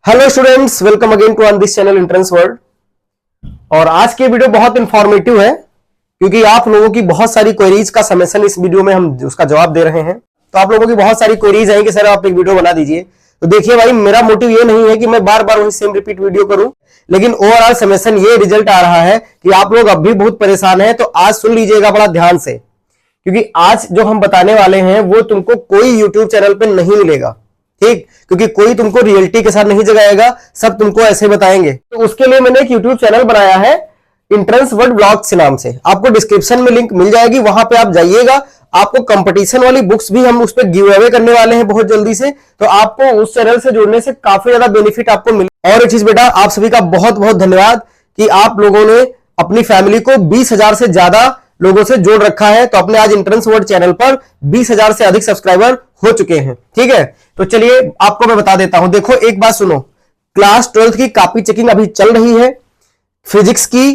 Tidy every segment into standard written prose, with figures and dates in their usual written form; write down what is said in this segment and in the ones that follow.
Hello students, welcome again to on this channel entrance world. और आज की video बहुत इंफॉर्मेटिव है क्योंकि आप लोगों की बहुत सारी क्वेरीज का समेशन इस वीडियो में हम उसका जवाब दे रहे हैं। तो आप लोगों की बहुत सारी क्वेरीज हैं कि सर आप एक वीडियो बना दीजिए। तो देखिए भाई, मेरा मोटिव ये नहीं है कि मैं बार बार वही सेम रिपीट वीडियो करूं, लेकिन ओवरऑल समेशन ये रिजल्ट आ रहा है कि आप लोग अब भी बहुत परेशान हैं। तो आज सुन लीजिएगा बड़ा ध्यान से, क्योंकि आज जो हम बताने वाले हैं वो तुमको कोई यूट्यूब चैनल पे नहीं मिलेगा, ठीक? क्योंकि कोई तुमको रियलिटी के साथ नहीं जगाएगा, सब तुमको ऐसे बताएंगे। तो उसके लिए मैंने एक यूट्यूब चैनल बनाया है एंट्रेंस वर्ल्ड ब्लॉग्स नाम से। आपको डिस्क्रिप्शन में लिंक मिल जाएगी, वहां पे आप जाइएगा। आपको कंपटीशन वाली बुक्स भी हम उस पर गिव अवे करने वाले हैं बहुत जल्दी से। तो आपको उस चैनल से जुड़ने से काफी ज्यादा बेनिफिट आपको मिले। और एक चीज बेटा, आप सभी का बहुत बहुत धन्यवाद कि आप लोगों ने अपनी फैमिली को 20,000 से ज्यादा लोगों से जोड़ रखा है। तो अपने आज एंट्रेंस वर्ल्ड चैनल पर 20,000 से अधिक सब्सक्राइबर हो चुके हैं, ठीक है? तो चलिए आपको मैं बता देता हूं। देखो, एक बात सुनो, क्लास 12th की कॉपी चेकिंग अभी चल रही है। फिजिक्स की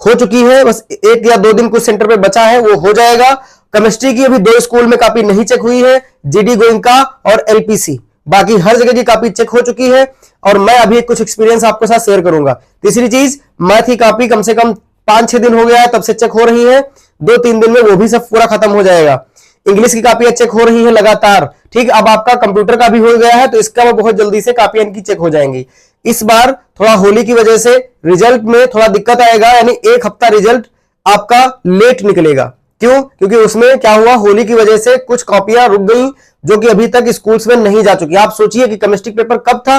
हो चुकी है, बस 1 या 2 दिन कुछ सेंटर पे बचा है, वो हो जाएगा। केमिस्ट्री की अभी 2 स्कूल में कॉपी नहीं चेक हुई है, जीडी गोइंका और एलपीसी। बाकी हर जगह की कॉपी चेक हो चुकी है। और मैं अभी कुछ एक्सपीरियंस आपके साथ शेयर करूंगा। तीसरी चीज, मैथ की कॉपी कम से कम 5-6 दिन हो गया है तब से चेक हो रही है। 2-3 दिन में वो भी सब पूरा खत्म हो जाएगा। इंग्लिश की कॉपियां चेक हो रही है लगातार, ठीक? अब आपका कंप्यूटर का भी हो गया है, तो इसका वो बहुत जल्दी से कॉपियां इनकी चेक हो जाएंगी। इस बार थोड़ा होली की वजह से रिजल्ट में थोड़ा दिक्कत आएगा, यानी 1 हफ्ता रिजल्ट आपका लेट निकलेगा। क्यों? क्योंकि उसमें क्या हुआ, होली की वजह से कुछ कॉपियां रुक गई जो कि अभी तक स्कूल्स में नहीं जा चुकी। आप सोचिए कि केमिस्ट्री पेपर कब था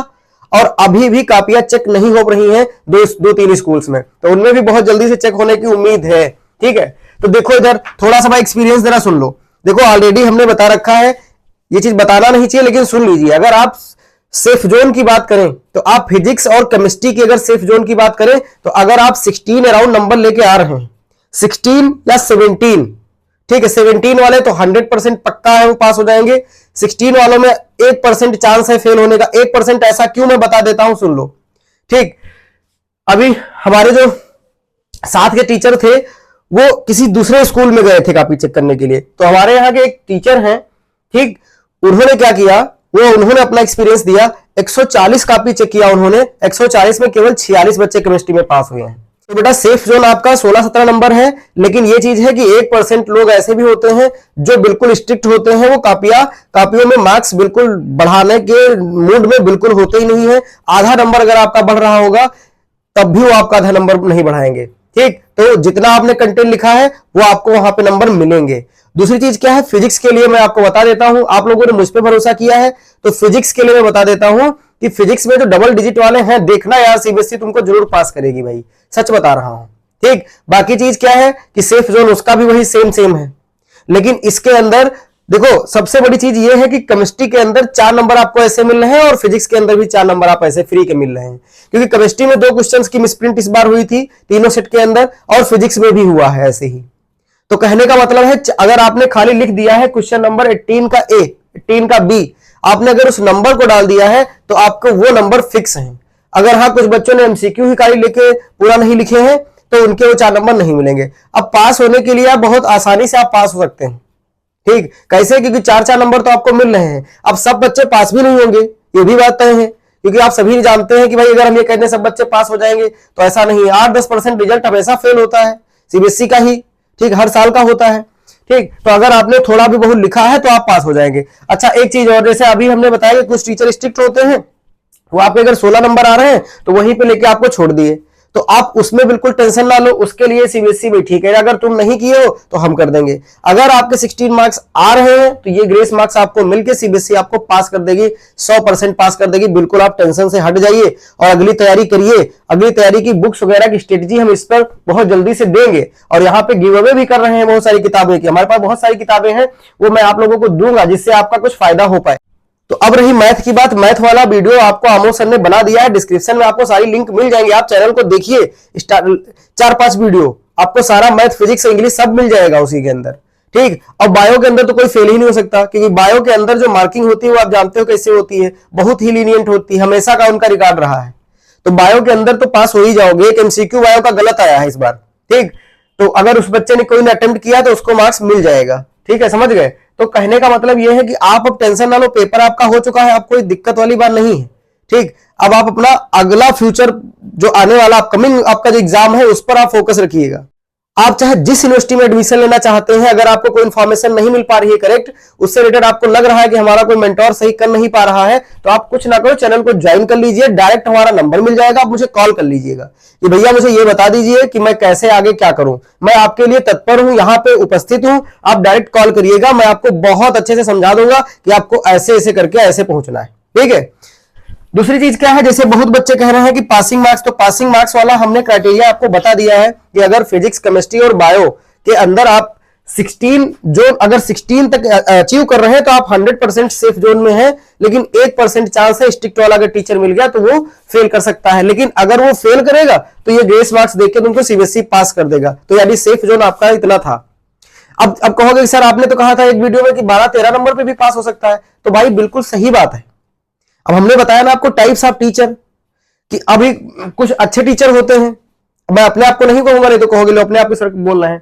और अभी भी कॉपियां चेक नहीं हो रही हैं 2-3 स्कूल्स में। तो उनमें भी बहुत जल्दी से चेक होने की उम्मीद है, ठीक है? तो देखो, इधर थोड़ा सा एक्सपीरियंस जरा सुन लो। देखो, ऑलरेडी हमने बता रखा है, ये चीज बताना नहीं चाहिए लेकिन सुन लीजिए। अगर आप सेफ जोन की बात करें तो आप फिजिक्स और केमिस्ट्री की अगर सेफ जोन की बात करें तो अगर आप 16 अराउंड नंबर लेके आ रहे हैं, 16 या 17, ठीक है? 17 वाले तो 100% पक्का है वो पास हो जाएंगे। 16 वालों में 1% चांस है फेल होने का। 1% ऐसा क्यों, मैं बता देता हूं, सुन लो, ठीक? अभी हमारे जो साथ के टीचर थे वो किसी दूसरे स्कूल में गए थे कॉपी चेक करने के लिए। तो हमारे यहाँ के एक टीचर हैं, ठीक? उन्होंने क्या किया, उन्होंने अपना एक्सपीरियंस दिया। 140 कॉपी चेक किया उन्होंने, 140 में केवल 46 बच्चे केमिस्ट्री में पास हुए हैं। तो बेटा, सेफ जोन आपका 16-17 नंबर है। लेकिन ये चीज है कि 1% लोग ऐसे भी होते हैं जो बिल्कुल स्ट्रिक्ट होते हैं, वो कॉपियों में मार्क्स बिल्कुल बढ़ाने के मूड में बिल्कुल होते ही नहीं है। आधा नंबर अगर आपका बढ़ रहा होगा तब भी वो आपका आधा नंबर नहीं बढ़ाएंगे, ठीक? तो जितना आपने कंटेंट लिखा है वो आपको वहां पे नंबर मिलेंगे। दूसरी चीज क्या है, फिजिक्स के लिए मैं आपको बता देता हूं। आप लोगों ने मुझ पे भरोसा किया है तो फिजिक्स के लिए मैं बता देता हूं कि फिजिक्स में जो डबल डिजिट वाले हैं, देखना यार, सीबीएसई तुमको जरूर पास करेगी भाई, सच बता रहा हूं, ठीक? बाकी चीज क्या है कि सेफ जोन उसका भी वही सेम है। लेकिन इसके अंदर देखो, सबसे बड़ी चीज ये है कि केमिस्ट्री के अंदर 4 नंबर आपको ऐसे मिल रहे हैं और फिजिक्स के अंदर भी 4 नंबर आप ऐसे फ्री के मिल रहे हैं। क्योंकि केमिस्ट्री में 2 क्वेश्चंस की मिसप्रिंट इस बार हुई थी तीनों सेट के अंदर, और फिजिक्स में भी हुआ है ऐसे ही। तो कहने का मतलब है, अगर आपने खाली लिख दिया है क्वेश्चन नंबर 18 का ए, 18 का बी, आपने अगर उस नंबर को डाल दिया है तो आपको वो नंबर फिक्स है। अगर हाँ, कुछ बच्चों ने एमसीक्यू ही खाली लिखे, पूरा नहीं लिखे हैं, तो उनके वो 4 नंबर नहीं मिलेंगे। अब पास होने के लिए आप बहुत आसानी से आप पास हो सकते हैं, ठीक? कैसे? क्योंकि 4-4 नंबर तो आपको मिल रहे हैं। अब सब बच्चे पास भी नहीं होंगे, ये भी बात तय है, क्योंकि आप सभी जानते हैं कि भाई अगर हम ये कहते हैं सब बच्चे पास हो जाएंगे तो ऐसा नहीं है। 8-10% रिजल्ट हमेशा फेल होता है, सीबीएसई का ही, ठीक? हर साल का होता है, ठीक? तो अगर आपने थोड़ा भी बहुत लिखा है तो आप पास हो जाएंगे। अच्छा, एक चीज और, जैसे अभी हमने बताया कि कुछ टीचर स्ट्रिक्ट होते हैं, वो आपके अगर 16 नंबर आ रहे हैं तो वहीं पे लेके आपको छोड़ दिए, तो आप उसमें बिल्कुल टेंशन ना लो। उसके लिए सीबीएसई भी ठीक है, अगर तुम नहीं किए हो तो हम कर देंगे। अगर आपके 16 मार्क्स आ रहे हैं तो ये ग्रेस मार्क्स आपको मिलके सीबीएसई आपको पास कर देगी, 100% पास कर देगी। बिल्कुल आप टेंशन से हट जाइए और अगली तैयारी करिए। अगली तैयारी की बुक्स वगैरह की स्ट्रेटेजी हम इस पर बहुत जल्दी से देंगे। और यहाँ पे गिव अवे भी कर रहे हैं बहुत सारी किताबें की। हमारे पास बहुत सारी किताबें हैं, वो मैं आप लोगों को दूंगा जिससे आपका कुछ फायदा हो पाए। तो अब रही मैथ की बात। मैथ वाला वीडियो आपको आमोद सर ने बना दिया है, डिस्क्रिप्शन में आपको सारी लिंक मिल जाएंगी। आप चैनल को देखिए, 4-5 वीडियो आपको सारा मैथ, फिजिक्स, इंग्लिश सब मिल जाएगा उसी के अंदर, ठीक? और बायो के अंदर तो कोई फेल ही नहीं हो सकता, क्योंकि बायो के अंदर जो मार्किंग होती है वो आप जानते हो कैसे होती है, बहुत ही लीनियंट होती है, हमेशा का उनका रिकॉर्ड रहा है। तो बायो के अंदर तो पास हो ही जाओगे। एक एमसीक्यू बायो का गलत आया है इस बार, ठीक? तो अगर उस बच्चे ने कोई अटेम्प्ट किया तो उसको मार्क्स मिल जाएगा, ठीक है? समझ गए? तो कहने का मतलब यह है कि आप अब टेंशन ना लो, पेपर आपका हो चुका है, आप कोई दिक्कत वाली बात नहीं है, ठीक, अब आप अपना अगला फ्यूचर जो आने वाला अपकमिंग आपका जो एग्जाम है उस पर आप फोकस रखिएगा। आप चाहे जिस यूनिवर्सिटी में एडमिशन लेना चाहते हैं, अगर आपको कोई इंफॉर्मेशन नहीं मिल पा रही है करेक्ट, उससे रिलेटेड आपको लग रहा है कि हमारा कोई मेंटोर सही कर नहीं पा रहा है, तो आप कुछ ना करो, चैनल को ज्वाइन कर लीजिए, डायरेक्ट हमारा नंबर मिल जाएगा, आप मुझे कॉल कर लीजिएगा कि भैया मुझे ये बता दीजिए कि मैं कैसे आगे क्या करूं, मैं आपके लिए तत्पर हूं, यहां पे उपस्थित हूं, आप डायरेक्ट कॉल करिएगा, मैं आपको बहुत अच्छे से समझा दूंगा कि आपको ऐसे ऐसे करके ऐसे पहुंचना है। ठीक है, दूसरी चीज क्या है, जैसे बहुत बच्चे कह रहे हैं कि पासिंग मार्क्स, तो पासिंग मार्क्स वाला हमने क्राइटेरिया आपको बता दिया है कि अगर फिजिक्स, केमिस्ट्री और बायो के अंदर आप 16 जोन, अगर 16 तक अचीव कर रहे हैं तो आप 100% सेफ जोन में हैं, लेकिन 1% चांस है स्ट्रिक्ट वाला अगर टीचर मिल गया तो वो फेल कर सकता है, लेकिन अगर वो फेल करेगा तो ये ग्रेस मार्क्स देख के तुमको सीबीएसई पास कर देगा, तो यानी सेफ जोन आपका इतना था। अब कहोगे सर आपने तो कहा था एक वीडियो में कि 12-13 नंबर पे भी पास हो सकता है, तो भाई बिल्कुल सही बात है। अब हमने बताया ना आपको टाइप्स ऑफ टीचर, कि अभी कुछ अच्छे टीचर होते हैं, मैं अपने आप को नहीं कहूंगा, नहीं तो कहोगे लो अपने आप सर बोल रहे हैं,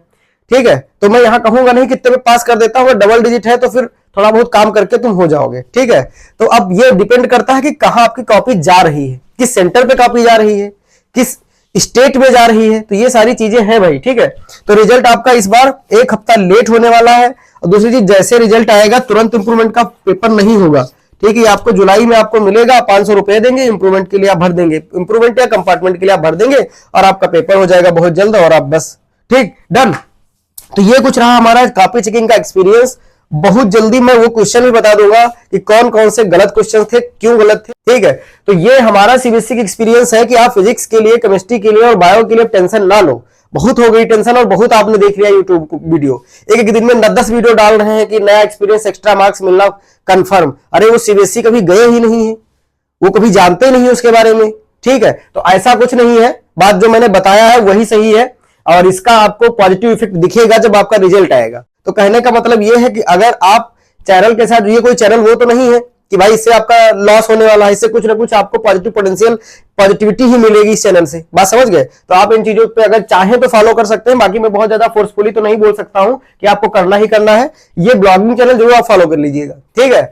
ठीक है, तो मैं यहां कहूंगा नहीं कितने में पास कर देता हूं, डबल डिजिट है तो फिर थोड़ा बहुत काम करके तुम हो जाओगे। ठीक है, तो अब ये डिपेंड करता है कि कहां आपकी कॉपी जा रही है, किस सेंटर पे कॉपी जा रही है, किस स्टेट में जा रही है, तो ये सारी चीजें हैं भाई। ठीक है, तो रिजल्ट आपका इस बार एक हफ्ता लेट होने वाला है, और दूसरी चीज जैसे रिजल्ट आएगा तुरंत इंप्रूवमेंट का पेपर नहीं होगा। ठीक है, आपको जुलाई में आपको मिलेगा, 500 रुपए देंगे, इंप्रूवमेंट के लिए आप भर देंगे, इंप्रूवमेंट या कंपार्टमेंट के लिए आप भर देंगे और आपका पेपर हो जाएगा बहुत जल्द, और आप बस ठीक डन। तो ये कुछ रहा हमारा कॉपी चेकिंग का एक्सपीरियंस। बहुत जल्दी मैं वो क्वेश्चन भी बता दूंगा कि कौन कौन से गलत क्वेश्चन थे, क्यों गलत थे। ठीक है, तो ये हमारा सीबीएसई का एक्सपीरियंस है कि आप फिजिक्स के लिए, केमिस्ट्री के लिए और बायो के लिए टेंशन ना लो, बहुत हो गई टेंशन और बहुत आपने देख लिया यूट्यूब वीडियो, एक एक दिन में 10 वीडियो डाल रहे हैं कि नया एक्सपीरियंस, एक्स्ट्रा मार्क्स मिलना कंफर्म। अरे वो सीबीएसई कभी गए ही नहीं है, वो कभी जानते नहीं उसके बारे में। ठीक है, तो ऐसा कुछ नहीं है, बात जो मैंने बताया है वही सही है, और इसका आपको पॉजिटिव इफेक्ट दिखेगा जब आपका रिजल्ट आएगा। तो कहने का मतलब यह है कि अगर आप चैनल के साथ, ये कोई चैनल वो तो नहीं है कि भाई इससे आपका लॉस होने वाला है, इससे कुछ ना कुछ आपको पॉजिटिव पोटेंशियल, पॉजिटिविटी ही मिलेगी इस चैनल से, बात समझ गए। तो आप इन चीजों पे अगर चाहें तो फॉलो कर सकते हैं, बाकी मैं बहुत ज्यादा फोर्सफुली तो नहीं बोल सकता हूं कि आपको करना ही करना है। ये ब्लॉगिंग चैनल जरूर आप फॉलो कर लीजिएगा। ठीक है,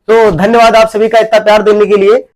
तो धन्यवाद आप सभी का इतना प्यार देने के लिए।